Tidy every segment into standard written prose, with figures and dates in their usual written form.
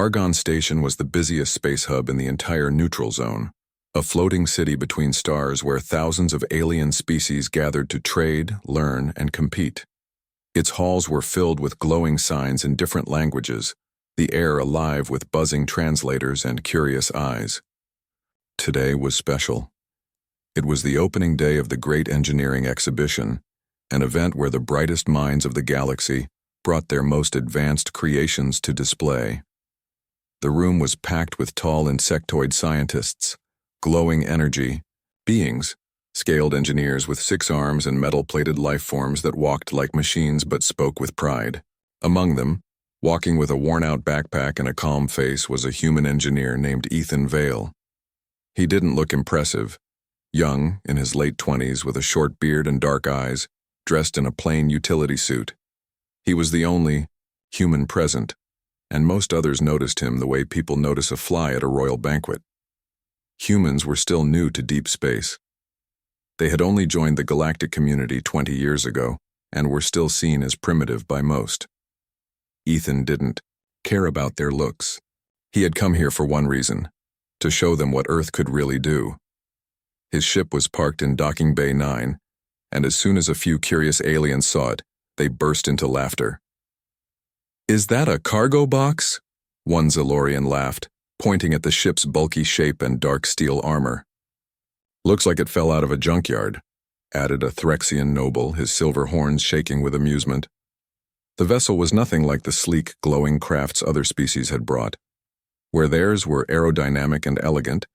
Argonne Station was the busiest space hub in the entire neutral zone, a floating city between stars where thousands of alien species gathered to trade, learn, and compete. Its halls were filled with glowing signs in different languages, the air alive with buzzing translators and curious eyes. Today was special. It was the opening day of the Great Engineering Exhibition, an event where the brightest minds of the galaxy brought their most advanced creations to display. The room was packed with tall insectoid scientists, glowing energy, beings, scaled engineers with 6 arms and metal-plated life forms that walked like machines but spoke with pride. Among them, walking with a worn-out backpack and a calm face, was a human engineer named Ethan Vale. He didn't look impressive. Young, in his late 20s, with a short beard and dark eyes, dressed in a plain utility suit. He was the only human present, and most others noticed him the way people notice a fly at a royal banquet. Humans were still new to deep space. They had only joined the galactic community 20 years ago, and were still seen as primitive by most. Ethan didn't care about their looks. He had come here for one reason: to show them what Earth could really do. His ship was parked in Docking Bay 9, and as soon as a few curious aliens saw it, they burst into laughter. "Is that a cargo box?" one Zalorian laughed, pointing at the ship's bulky shape and dark steel armor. "Looks like it fell out of a junkyard," added a Threxian noble, his silver horns shaking with amusement. The vessel was nothing like the sleek, glowing crafts other species had brought. Where theirs were aerodynamic and elegant,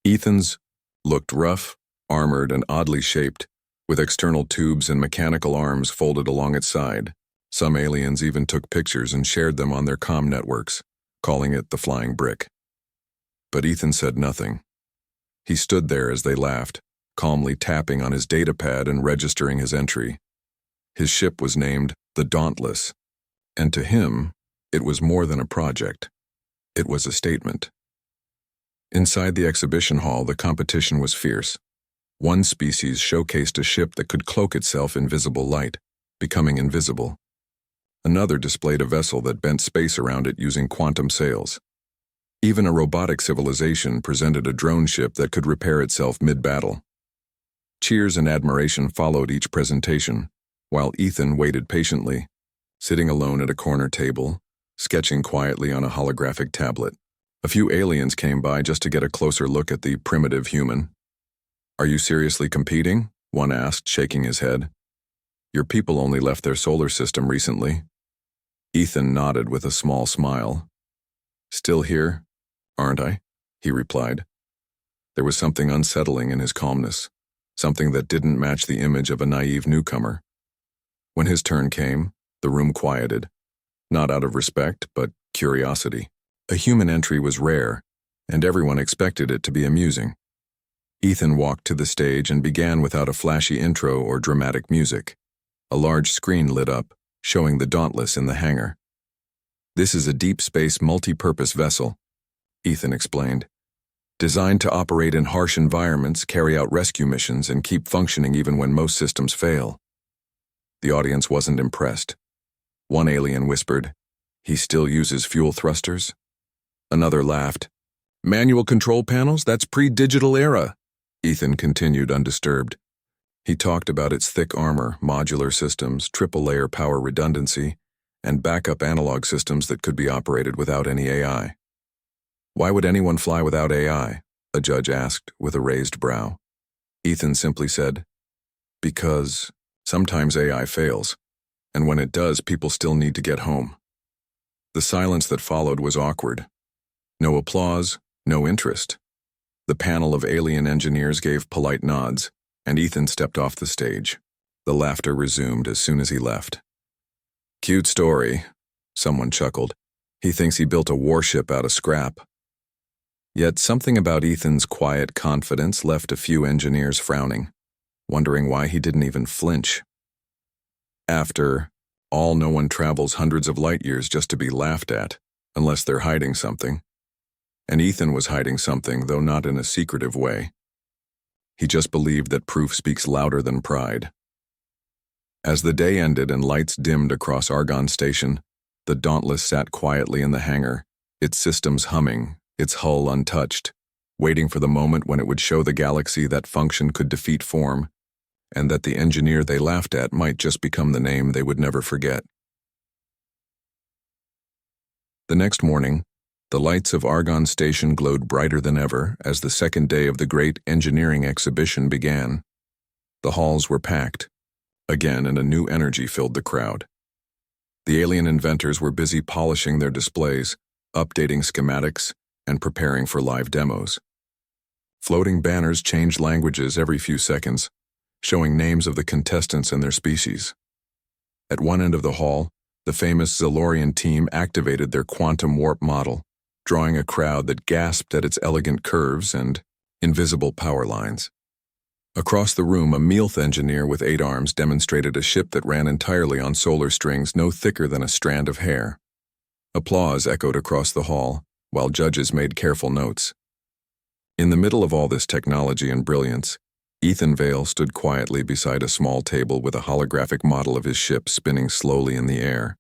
Ethan's looked rough, armored, and oddly shaped, with external tubes and mechanical arms folded along its side. Some aliens even took pictures and shared them on their comm networks, calling it the flying brick. But Ethan said nothing. He stood there as they laughed, calmly tapping on his datapad and registering his entry. His ship was named the Dauntless, and to him, it was more than a project. It was a statement. Inside the exhibition hall, the competition was fierce. One species showcased a ship that could cloak itself in visible light, becoming invisible. Another displayed a vessel that bent space around it using quantum sails. Even a robotic civilization presented a drone ship that could repair itself mid-battle. Cheers and admiration followed each presentation, while Ethan waited patiently, sitting alone at a corner table, sketching quietly on a holographic tablet. A few aliens came by just to get a closer look at the primitive human. "Are you seriously competing?" one asked, shaking his head. "Your people only left their solar system recently." Ethan nodded with a small smile. "Still here, aren't I?" he replied. There was something unsettling in his calmness, something that didn't match the image of a naive newcomer. When his turn came, the room quieted, not out of respect, but curiosity. A human entry was rare, and everyone expected it to be amusing. Ethan walked to the stage and began without a flashy intro or dramatic music. A large screen lit up, showing the Dauntless in the hangar. "This is a deep space multi-purpose vessel," Ethan explained. "Designed to operate in harsh environments, carry out rescue missions, and keep functioning even when most systems fail." The audience wasn't impressed. One alien whispered, "He still uses fuel thrusters?" Another laughed. "Manual control panels? That's pre-digital era." Ethan continued undisturbed. He talked about its thick armor, modular systems, triple-layer power redundancy, and backup analog systems that could be operated without any AI. "Why would anyone fly without AI?" a judge asked with a raised brow. Ethan simply said, "Because sometimes AI fails, and when it does, people still need to get home." The silence that followed was awkward. No applause, no interest. The panel of alien engineers gave polite nods, and Ethan stepped off the stage. The laughter resumed as soon as he left. "Cute story," someone chuckled. "He thinks he built a warship out of scrap." Yet something about Ethan's quiet confidence left a few engineers frowning, wondering why he didn't even flinch. After all, no one travels hundreds of light years just to be laughed at, unless they're hiding something. And Ethan was hiding something, though not in a secretive way. He just believed that proof speaks louder than pride. As the day ended and lights dimmed across Argonne Station, the Dauntless sat quietly in the hangar, its systems humming, its hull untouched, waiting for the moment when it would show the galaxy that function could defeat form, and that the engineer they laughed at might just become the name they would never forget. The next morning, the lights of Argon Station glowed brighter than ever as the second day of the great engineering exhibition began. The halls were packed again, and a new energy filled the crowd. The alien inventors were busy polishing their displays, updating schematics, and preparing for live demos. Floating banners changed languages every few seconds, showing names of the contestants and their species. At one end of the hall, the famous Zalorian team activated their quantum warp model, drawing a crowd that gasped at its elegant curves and invisible power lines. Across the room, a Mealth engineer with 8 arms demonstrated a ship that ran entirely on solar strings no thicker than a strand of hair. Applause echoed across the hall, while judges made careful notes. In the middle of all this technology and brilliance, Ethan Vale stood quietly beside a small table with a holographic model of his ship spinning slowly in the air.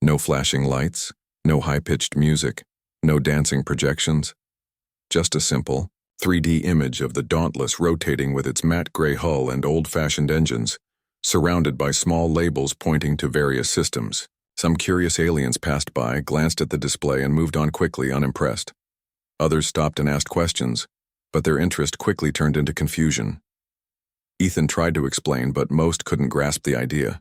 No flashing lights, no high-pitched music, no dancing projections. Just a simple, 3D image of the Dauntless rotating with its matte gray hull and old-fashioned engines, surrounded by small labels pointing to various systems. Some curious aliens passed by, glanced at the display, and moved on quickly, unimpressed. Others stopped and asked questions, but their interest quickly turned into confusion. Ethan tried to explain, but most couldn't grasp the idea.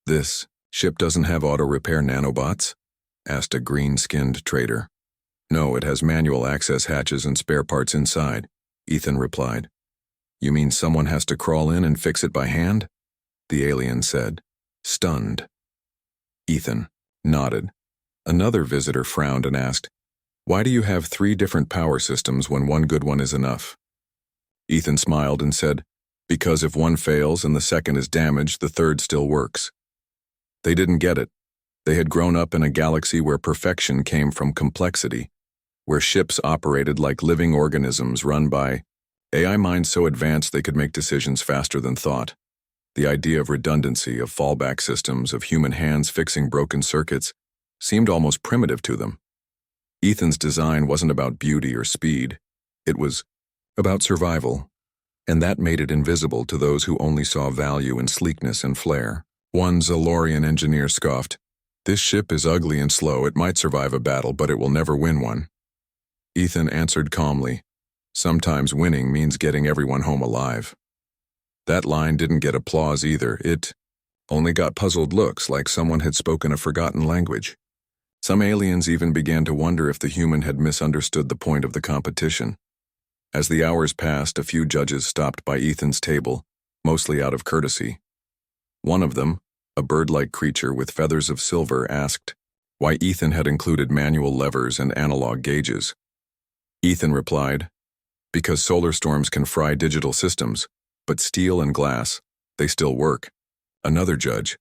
"This ship doesn't have auto-repair nanobots?" asked a green-skinned trader. "No, it has manual access hatches and spare parts inside," Ethan replied. "You mean someone has to crawl in and fix it by hand?" the alien said, stunned. Ethan nodded. Another visitor frowned and asked, "Why do you have 3 different power systems when one good one is enough?" Ethan smiled and said, "Because if one fails and the second is damaged, the third still works." They didn't get it. They had grown up in a galaxy where perfection came from complexity, where ships operated like living organisms run by AI minds so advanced they could make decisions faster than thought. The idea of redundancy, of fallback systems, of human hands fixing broken circuits seemed almost primitive to them. Ethan's design wasn't about beauty or speed. It was about survival, and that made it invisible to those who only saw value in sleekness and flair. One Zalorian engineer scoffed, "This ship is ugly and slow. It might survive a battle, but it will never win one." Ethan answered calmly, "Sometimes winning means getting everyone home alive." That line didn't get applause either. It only got puzzled looks, like someone had spoken a forgotten language. Some aliens even began to wonder if the human had misunderstood the point of the competition. As the hours passed, a few judges stopped by Ethan's table, mostly out of courtesy. One of them, a bird-like creature with feathers of silver, asked why Ethan had included manual levers and analog gauges. Ethan replied, "Because solar storms can fry digital systems, but steel and glass, they still work." Another judge,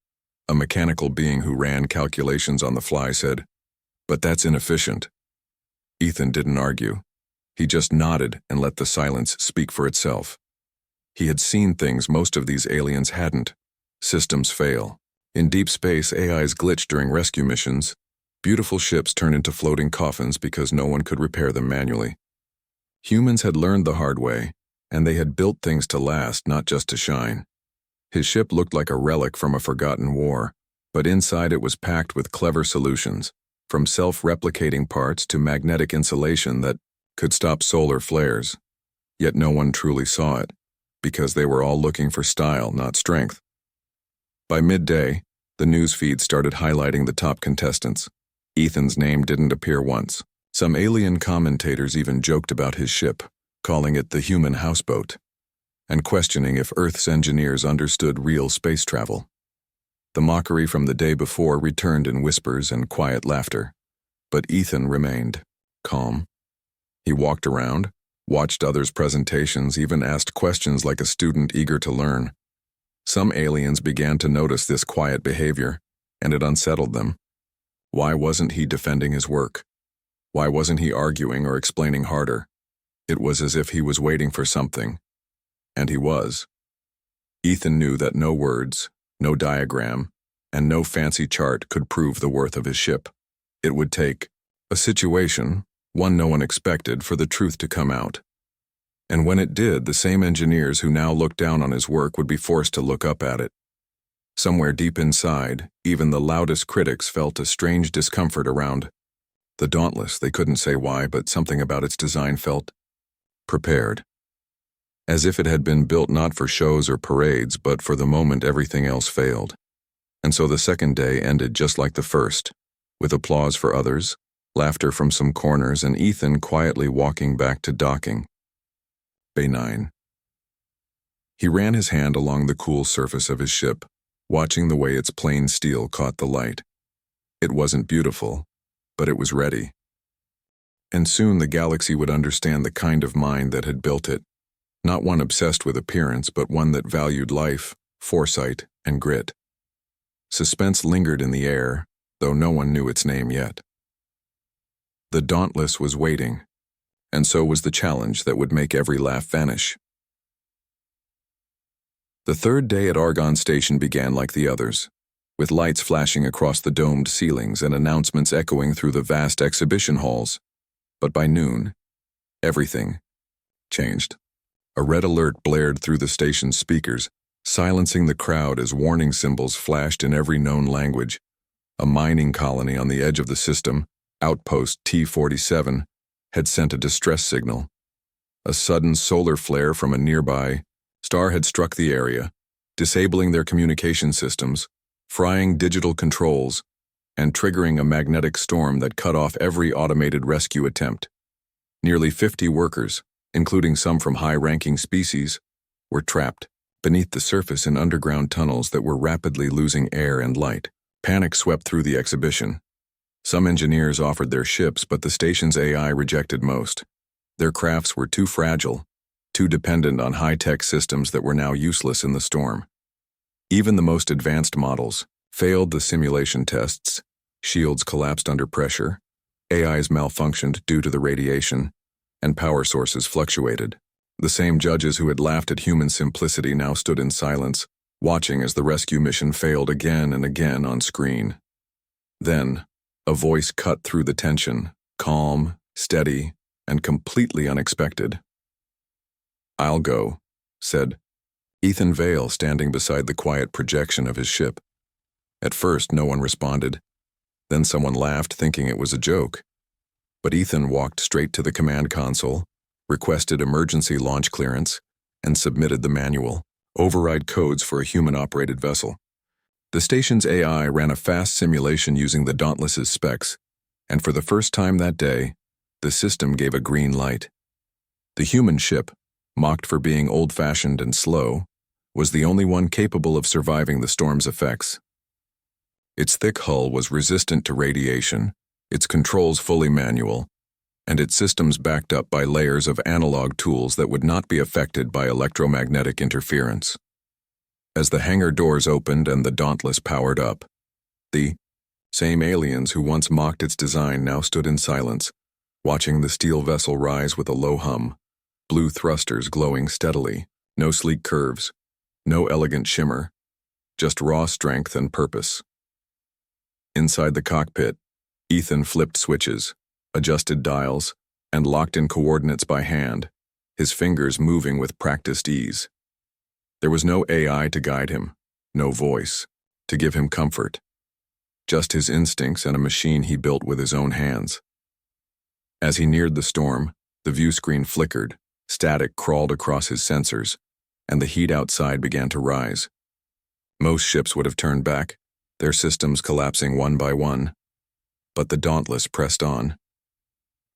a mechanical being who ran calculations on the fly, said, "But that's inefficient." Ethan didn't argue. He just nodded and let the silence speak for itself. He had seen things most of these aliens hadn't. Systems fail. In deep space, AIs glitch during rescue missions. Beautiful ships turn into floating coffins because no one could repair them manually. Humans had learned the hard way, and they had built things to last, not just to shine. His ship looked like a relic from a forgotten war, but inside it was packed with clever solutions, from self-replicating parts to magnetic insulation that could stop solar flares. Yet no one truly saw it, because they were all looking for style, not strength. By midday, the news feed started highlighting the top contestants. Ethan's name didn't appear once. Some alien commentators even joked about his ship, calling it the human houseboat, and questioning if Earth's engineers understood real space travel. The mockery from the day before returned in whispers and quiet laughter, but Ethan remained calm. He walked around, watched others' presentations, even asked questions like a student eager to learn. Some aliens began to notice this quiet behavior, and it unsettled them. Why wasn't he defending his work? Why wasn't he arguing or explaining harder? It was as if he was waiting for something. And he was. Ethan knew that no words, no diagram, and no fancy chart could prove the worth of his ship. It would take A situation, one no one expected, for the truth to come out. And when it did, the same engineers who now looked down on his work would be forced to look up at it. Somewhere deep inside, even the loudest critics felt a strange discomfort around the Dauntless. They couldn't say why, but something about its design felt prepared. As if it had been built not for shows or parades, but for the moment everything else failed. And so the second day ended just like the first, with applause for others, laughter from some corners, and Ethan quietly walking back to docking. Bay 9. He ran his hand along the cool surface of his ship, watching the way its plain steel caught the light. It wasn't beautiful, but it was ready. And soon the galaxy would understand the kind of mind that had built it, not one obsessed with appearance, but one that valued life, foresight, and grit. Suspense lingered in the air, though no one knew its name yet. The Dauntless was waiting, and so was the challenge that would make every laugh vanish. The third day at Argon Station began like the others, with lights flashing across the domed ceilings and announcements echoing through the vast exhibition halls. But by noon, everything changed. A red alert blared through the station's speakers, silencing the crowd as warning symbols flashed in every known language. A mining colony on the edge of the system, Outpost T-47, had sent a distress signal. A sudden solar flare from a nearby star had struck the area, disabling their communication systems, frying digital controls, and triggering a magnetic storm that cut off every automated rescue attempt. Nearly 50 workers, including some from high-ranking species, were trapped beneath the surface in underground tunnels that were rapidly losing air and light. Panic swept through the exhibition. Some engineers offered their ships, but the station's AI rejected most. Their crafts were too fragile, too dependent on high-tech systems that were now useless in the storm. Even the most advanced models failed the simulation tests. Shields collapsed under pressure, AIs malfunctioned due to the radiation, and power sources fluctuated. The same judges who had laughed at human simplicity now stood in silence, watching as the rescue mission failed again and again on screen. Then, a voice cut through the tension, calm, steady, and completely unexpected. "I'll go," said Ethan Vale, standing beside the quiet projection of his ship. At first, no one responded. Then someone laughed, thinking it was a joke. But Ethan walked straight to the command console, requested emergency launch clearance, and submitted the manual, override codes for a human-operated vessel. The station's AI ran a fast simulation using the Dauntless's specs, and for the first time that day, the system gave a green light. The human ship, mocked for being old-fashioned and slow, was the only one capable of surviving the storm's effects. Its thick hull was resistant to radiation, its controls fully manual, and its systems backed up by layers of analog tools that would not be affected by electromagnetic interference. As the hangar doors opened and the Dauntless powered up, the same aliens who once mocked its design now stood in silence, watching the steel vessel rise with a low hum, blue thrusters glowing steadily, no sleek curves, no elegant shimmer, just raw strength and purpose. Inside the cockpit, Ethan flipped switches, adjusted dials, and locked in coordinates by hand, his fingers moving with practiced ease. There was no AI to guide him, no voice to give him comfort, just his instincts and a machine he built with his own hands. As he neared the storm, the view screen flickered, static crawled across his sensors, and the heat outside began to rise. Most ships would have turned back, their systems collapsing one by one. But the Dauntless pressed on.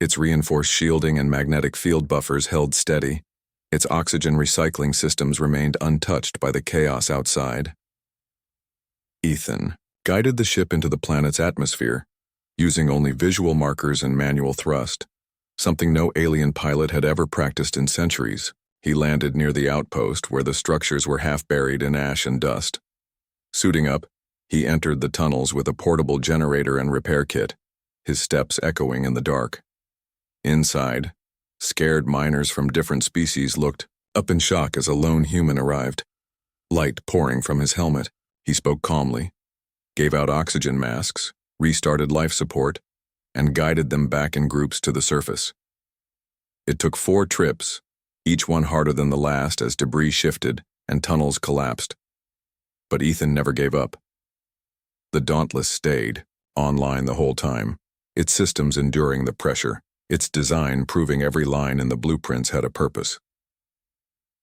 Its reinforced shielding and magnetic field buffers held steady. Its oxygen recycling systems remained untouched by the chaos outside. Ethan guided the ship into the planet's atmosphere, using only visual markers and manual thrust, something no alien pilot had ever practiced in centuries. He landed near the outpost where the structures were half buried in ash and dust. Suiting up, he entered the tunnels with a portable generator and repair kit, his steps echoing in the dark. Inside, scared miners from different species looked up in shock as a lone human arrived. Light pouring from his helmet, he spoke calmly, gave out oxygen masks, restarted life support, and guided them back in groups to the surface. It took 4 trips, each one harder than the last as debris shifted and tunnels collapsed. But Ethan never gave up. The Dauntless stayed, online the whole time, its systems enduring the pressure, its design proving every line in the blueprints had a purpose.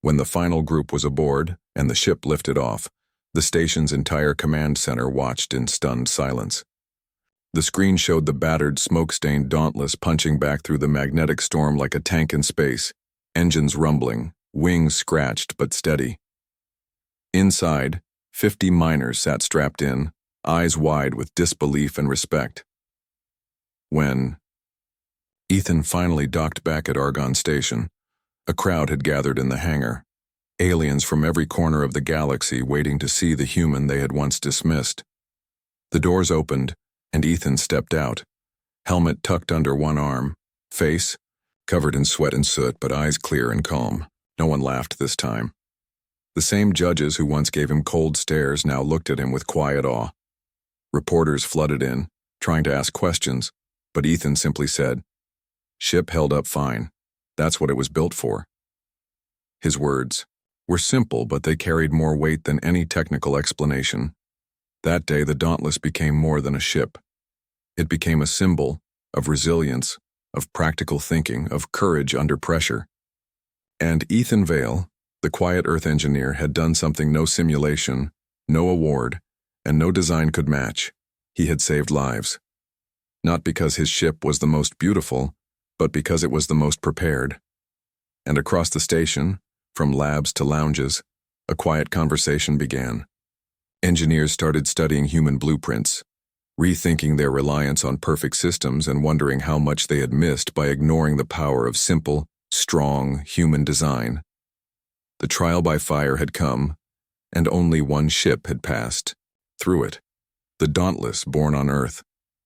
When the final group was aboard and the ship lifted off, the station's entire command center watched in stunned silence. The screen showed the battered, smoke-stained Dauntless punching back through the magnetic storm like a tank in space, engines rumbling, wings scratched but steady. Inside, 50 miners sat strapped in, eyes wide with disbelief and respect. When Ethan finally docked back at Argonne Station, a crowd had gathered in the hangar, aliens from every corner of the galaxy waiting to see the human they had once dismissed. The doors opened, and Ethan stepped out, helmet tucked under one arm, face covered in sweat and soot but eyes clear and calm. No one laughed this time. The same judges who once gave him cold stares now looked at him with quiet awe. Reporters flooded in, trying to ask questions, but Ethan simply said, "Ship held up fine. That's what it was built for." His words were simple, but they carried more weight than any technical explanation. That day, the Dauntless became more than a ship. It became a symbol of resilience, of practical thinking, of courage under pressure. And Ethan Vale, the quiet Earth engineer, had done something no simulation, no award, and no design could match. He had saved lives. Not because his ship was the most beautiful, but because it was the most prepared. And across the station, from labs to lounges, a quiet conversation began. Engineers started studying human blueprints, rethinking their reliance on perfect systems and wondering how much they had missed by ignoring the power of simple, strong, human design. The trial by fire had come, and only one ship had passed through it. The Dauntless, born on Earth,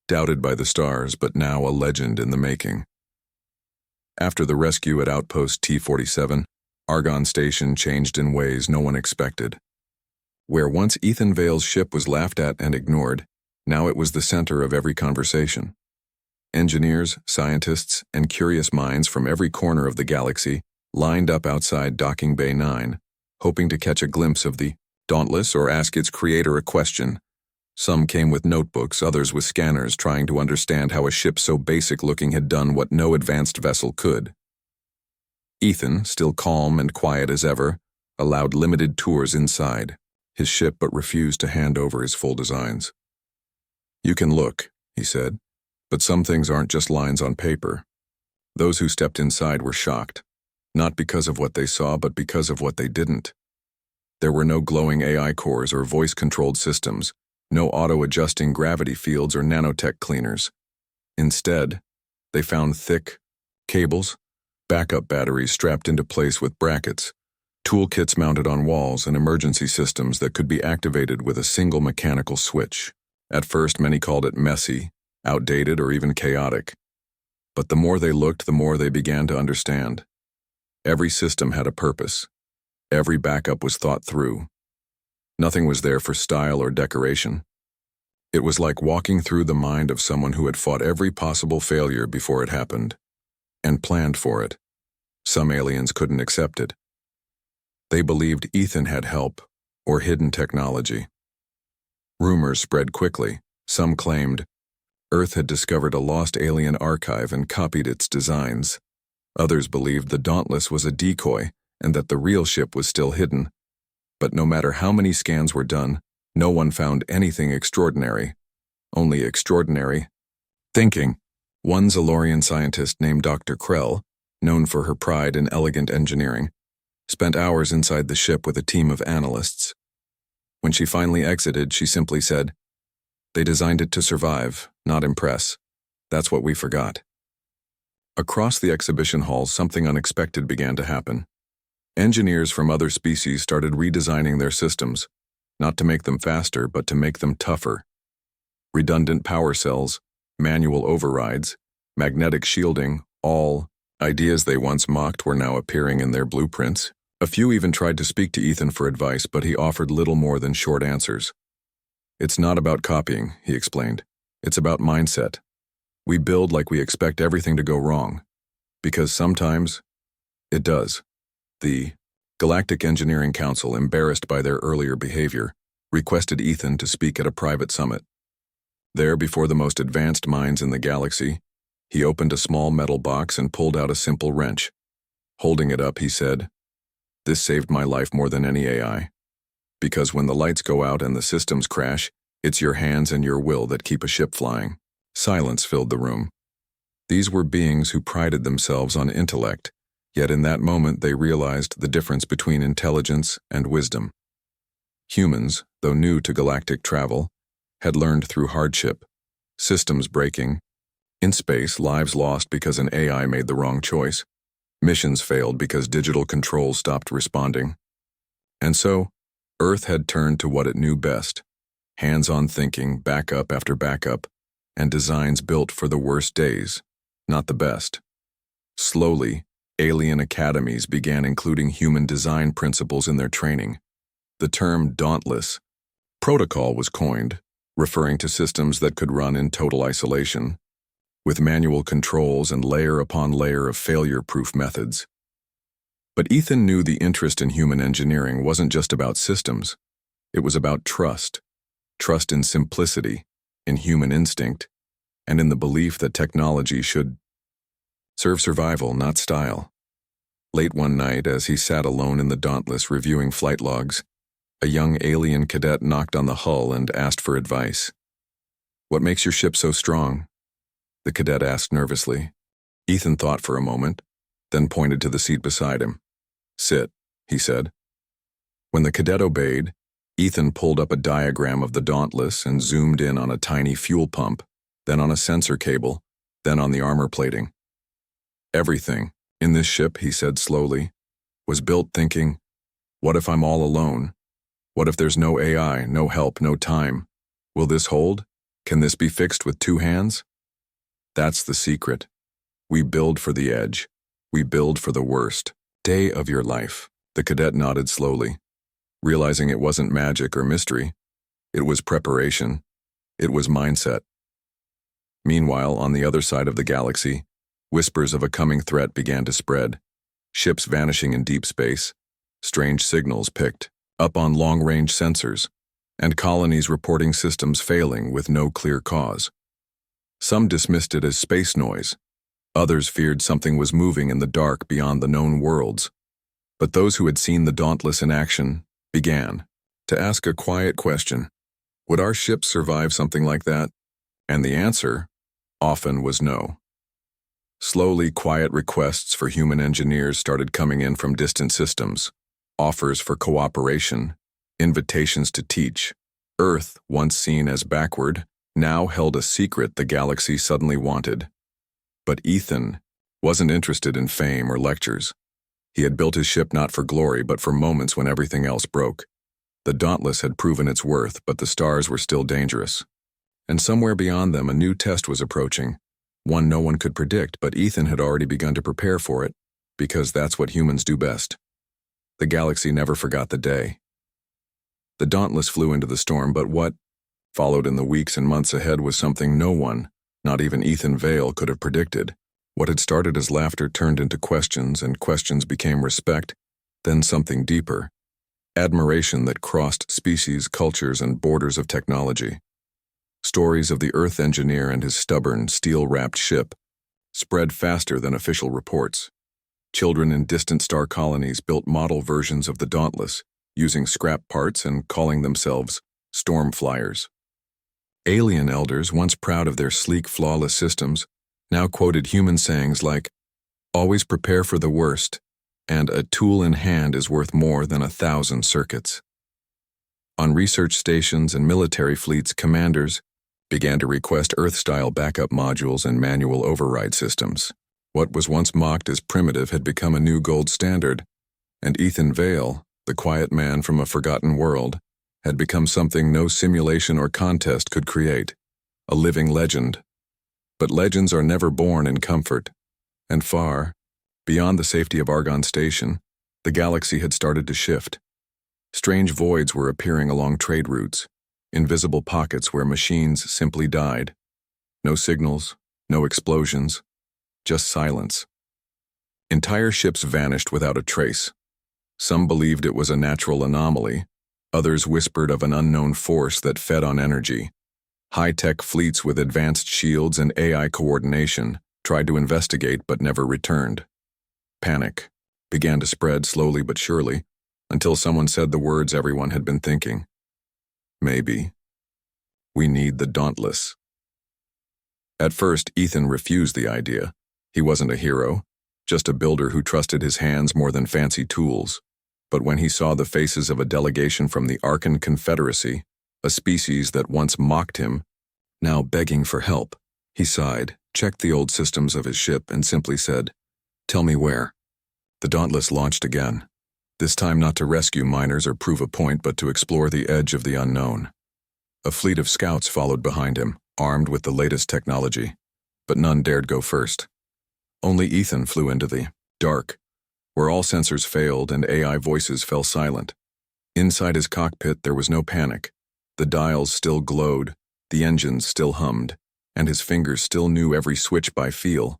doubted by the stars, but now a legend in the making. After the rescue at Outpost T-47, Argonne Station changed in ways no one expected. Where once Ethan Vale's ship was laughed at and ignored, now it was the center of every conversation. Engineers, scientists, and curious minds from every corner of the galaxy lined up outside Docking Bay 9, hoping to catch a glimpse of the Dauntless or ask its creator a question. Some came with notebooks, others with scanners, trying to understand how a ship so basic-looking had done what no advanced vessel could. Ethan, still calm and quiet as ever, allowed limited tours inside his ship but refused to hand over his full designs. "You can look," he said, "but some things aren't just lines on paper." Those who stepped inside were shocked, not because of what they saw but because of what they didn't. There were no glowing AI cores or voice-controlled systems, no auto-adjusting gravity fields or nanotech cleaners. Instead, they found thick cables, backup batteries strapped into place with brackets, toolkits mounted on walls, and emergency systems that could be activated with a single mechanical switch. At first, many called it messy, outdated, or even chaotic. But the more they looked, the more they began to understand. Every system had a purpose. Every backup was thought through. Nothing was there for style or decoration. It was like walking through the mind of someone who had fought every possible failure before it happened, and planned for it. Some aliens couldn't accept it. They believed Ethan had help or hidden technology. Rumors spread quickly. Some claimed Earth had discovered a lost alien archive and copied its designs. Others believed the Dauntless was a decoy and that the real ship was still hidden. But no matter how many scans were done, no one found anything extraordinary. Only extraordinary thinking. One Zalorian scientist named Dr. Krell, known for her pride in elegant engineering, spent hours inside the ship with a team of analysts. When she finally exited, she simply said, "They designed it to survive, not impress. That's what we forgot." Across the exhibition hall, something unexpected began to happen. Engineers from other species started redesigning their systems, not to make them faster, but to make them tougher. Redundant power cells, manual overrides, magnetic shielding, all ideas they once mocked were now appearing in their blueprints. A few even tried to speak to Ethan for advice, but he offered little more than short answers. "It's not about copying," he explained. "It's about mindset. We build like we expect everything to go wrong, because sometimes it does. The Galactic Engineering Council, embarrassed by their earlier behavior, requested Ethan to speak at a private summit. There, before the most advanced minds in the galaxy, he opened a small metal box and pulled out a simple wrench. Holding it up, he said, "This saved my life more than any AI. Because when the lights go out and the systems crash, it's your hands and your will that keep a ship flying." Silence filled the room. These were beings who prided themselves on intellect, yet in that moment they realized the difference between intelligence and wisdom. Humans, though new to galactic travel, had learned through hardship, systems breaking, in space lives lost because an AI made the wrong choice, missions failed because digital controls stopped responding. And so, Earth had turned to what it knew best, hands-on thinking, backup after backup, and designs built for the worst days, not the best. Slowly, alien academies began including human design principles in their training. The term dauntless protocol was coined, referring to systems that could run in total isolation, with manual controls and layer upon layer of failure-proof methods. But Ethan knew the interest in human engineering wasn't just about systems. It was about trust in simplicity, in human instinct, and in the belief that technology should serve survival, not style. Late one night, as he sat alone in the Dauntless reviewing flight logs, a young alien cadet knocked on the hull and asked for advice. "What makes your ship so strong?" the cadet asked nervously. Ethan thought for a moment, then pointed to the seat beside him. "Sit," he said. When the cadet obeyed, Ethan pulled up a diagram of the Dauntless and zoomed in on a tiny fuel pump, then on a sensor cable, then on the armor plating. "Everything in this ship," he said slowly, "was built thinking, what if I'm all alone? What if there's no AI, no help, no time? Will this hold? Can this be fixed with two hands?" That's the secret. We build for the edge. We build for the worst day of your life. The cadet nodded slowly, realizing it wasn't magic or mystery. It was preparation. It was mindset. Meanwhile, on the other side of the galaxy, whispers of a coming threat began to spread. Ships vanishing in deep space, strange signals picked up on long-range sensors, and colonies reporting systems failing with no clear cause. Some dismissed it as space noise. Others feared something was moving in the dark beyond the known worlds. But those who had seen the Dauntless in action began to ask a quiet question. Would our ships survive something like that? And the answer often was no. Slowly, quiet requests for human engineers started coming in from distant systems, offers for cooperation, invitations to teach. Earth, once seen as backward, now held a secret the galaxy suddenly wanted. But Ethan wasn't interested in fame or lectures. He had built his ship not for glory, but for moments when everything else broke. The Dauntless had proven its worth, but the stars were still dangerous. And somewhere beyond them, a new test was approaching. One no one could predict, but Ethan had already begun to prepare for it, because that's what humans do best. The galaxy never forgot the day. The Dauntless flew into the storm, but what followed in the weeks and months ahead was something no one, not even Ethan Vale, could have predicted. What had started as laughter turned into questions, and questions became respect, then something deeper. Admiration that crossed species, cultures, and borders of technology. Stories of the Earth engineer and his stubborn, steel-wrapped ship spread faster than official reports. Children in distant star colonies built model versions of the Dauntless, using scrap parts and calling themselves storm flyers. Alien elders, once proud of their sleek, flawless systems, now quoted human sayings like, "Always prepare for the worst," and "A tool in hand is worth more than 1,000 circuits." On research stations and military fleets, commanders began to request Earth-style backup modules and manual override systems. What was once mocked as primitive had become a new gold standard, and Ethan Vale, the quiet man from a forgotten world, had become something no simulation or contest could create, a living legend. But legends are never born in comfort, and far beyond the safety of Argon Station, the galaxy had started to shift. Strange voids were appearing along trade routes, invisible pockets where machines simply died. No signals, No explosions, just silence. Entire ships vanished without a trace. Some believed it was a natural anomaly. Others whispered of an unknown force that fed on energy. High-tech fleets with advanced shields and AI coordination tried to investigate but never returned. Panic began to spread slowly but surely until someone said the words everyone had been thinking. Maybe. We need the Dauntless. At first, Ethan refused the idea. He wasn't a hero, just a builder who trusted his hands more than fancy tools. But when he saw the faces of a delegation from the Arkan Confederacy, a species that once mocked him, now begging for help, he sighed, checked the old systems of his ship, and simply said, "Tell me where." The Dauntless launched again, this time not to rescue miners or prove a point, but to explore the edge of the unknown. A fleet of scouts followed behind him, armed with the latest technology, but none dared go first. Only Ethan flew into the dark, where all sensors failed and AI voices fell silent. Inside his cockpit there was no panic. The dials still glowed, the engines still hummed, and his fingers still knew every switch by feel.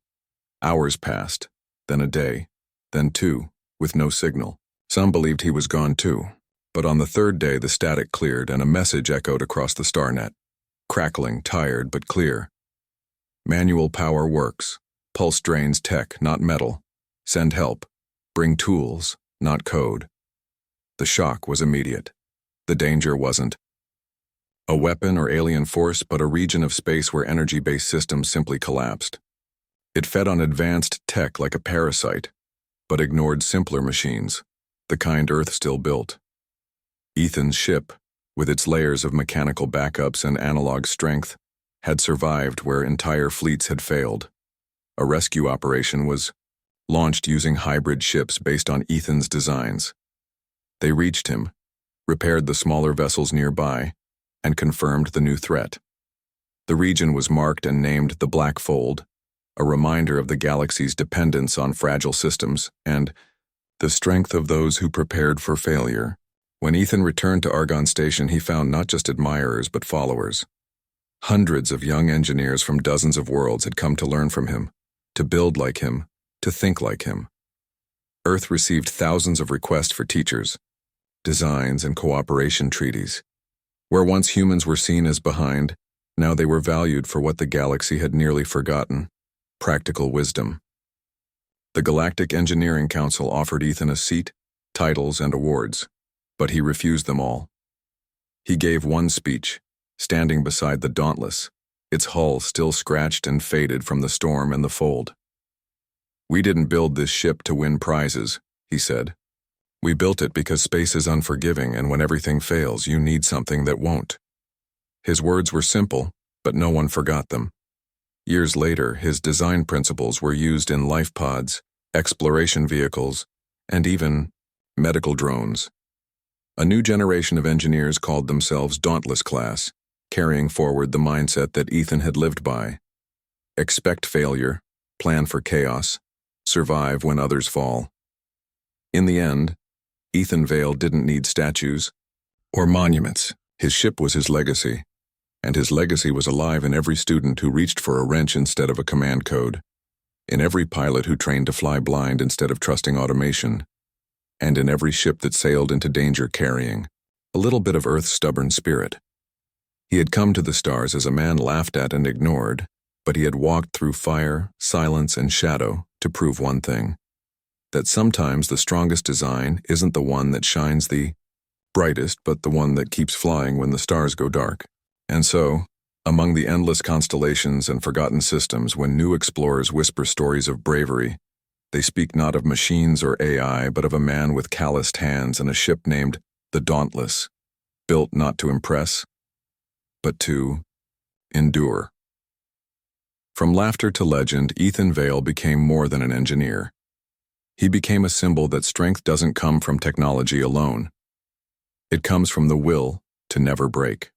Hours passed, then a day, then two, with no signal. Some believed he was gone too, but on the third day the static cleared and a message echoed across the starnet, crackling, tired but clear. Manual power works. Pulse drains tech, not metal. Send help. Bring tools, not code. The shock was immediate. The danger wasn't a weapon or alien force, but a region of space where energy-based systems simply collapsed. It fed on advanced tech like a parasite, but ignored simpler machines, the kind Earth still built. Ethan's ship, with its layers of mechanical backups and analog strength, had survived where entire fleets had failed. A rescue operation was launched using hybrid ships based on Ethan's designs. They reached him, repaired the smaller vessels nearby, and confirmed the new threat. The region was marked and named the Black Fold, a reminder of the galaxy's dependence on fragile systems and the strength of those who prepared for failure. When Ethan returned to Argon Station, he found not just admirers but followers. Hundreds of young engineers from dozens of worlds had come to learn from him, to build like him, to think like him. Earth received thousands of requests for teachers, designs, and cooperation treaties. Where once humans were seen as behind, now they were valued for what the galaxy had nearly forgotten: practical wisdom. The Galactic Engineering Council offered Ethan a seat, titles, and awards, but he refused them all. He gave one speech, standing beside the Dauntless, its hull still scratched and faded from the storm and the fold. "We didn't build this ship to win prizes," he said. "We built it because space is unforgiving, and when everything fails, you need something that won't." His words were simple, but no one forgot them. Years later, his design principles were used in life pods, exploration vehicles, and even medical drones. A new generation of engineers called themselves Dauntless Class, carrying forward the mindset that Ethan had lived by. Expect failure, plan for chaos, survive when others fall. In the end, Ethan Vale didn't need statues or monuments. His ship was his legacy, and his legacy was alive in every student who reached for a wrench instead of a command code, in every pilot who trained to fly blind instead of trusting automation, and in every ship that sailed into danger carrying a little bit of Earth's stubborn spirit. He had come to the stars as a man laughed at and ignored, but he had walked through fire, silence, and shadow to prove one thing: that sometimes the strongest design isn't the one that shines the brightest, but the one that keeps flying when the stars go dark. And so, among the endless constellations and forgotten systems, when new explorers whisper stories of bravery, they speak not of machines or AI, but of a man with calloused hands and a ship named the Dauntless, built not to impress, but to endure. From laughter to legend, Ethan Vale became more than an engineer. He became a symbol that strength doesn't come from technology alone. It comes from the will to never break.